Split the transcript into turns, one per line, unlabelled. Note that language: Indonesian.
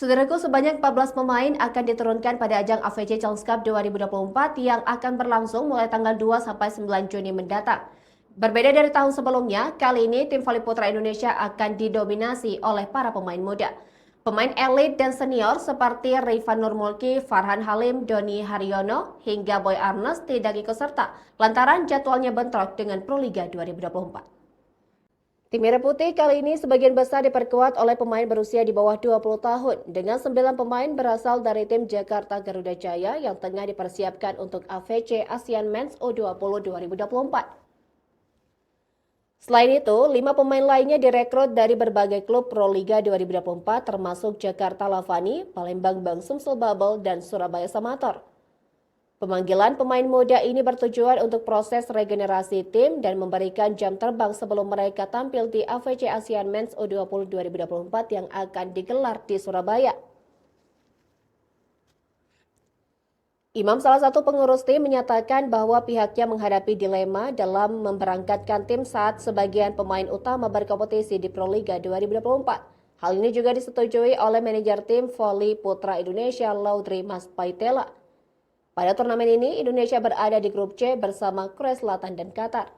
Saudaraku, sebanyak 14 pemain akan diturunkan pada ajang AFC Challenge Cup 2024 yang akan berlangsung mulai tanggal 2 sampai 9 Juni mendatang. Berbeda dari tahun sebelumnya, kali ini tim voli putra Indonesia akan didominasi oleh para pemain muda. Pemain elit dan senior seperti Rifan Nurmulki, Farhan Halim, Doni Haryono, hingga Boy Arnes tidak ikut serta lantaran jadwalnya bentrok dengan Proliga 2024. Tim Merah Putih kali ini sebagian besar diperkuat oleh pemain berusia di bawah 20 tahun dengan 9 pemain berasal dari tim Jakarta Garuda Jaya yang tengah dipersiapkan untuk AFC ASEAN Men's U20 2024. Selain itu, 5 pemain lainnya direkrut dari berbagai klub Proliga 2024 termasuk Jakarta Lavani, Palembang Bang Sumsel Bubble, dan Surabaya Samator. Pemanggilan pemain muda ini bertujuan untuk proses regenerasi tim dan memberikan jam terbang sebelum mereka tampil di AFC ASEAN Men's U20 2024 yang akan digelar di Surabaya. Imam, salah satu pengurus tim, menyatakan bahwa pihaknya menghadapi dilema dalam memberangkatkan tim saat sebagian pemain utama berkompetisi di Proliga 2024. Hal ini juga disetujui oleh manajer tim voli putra Indonesia Laudri Mas Paitela. Pada turnamen ini, Indonesia berada di grup C bersama Korea Selatan dan Qatar.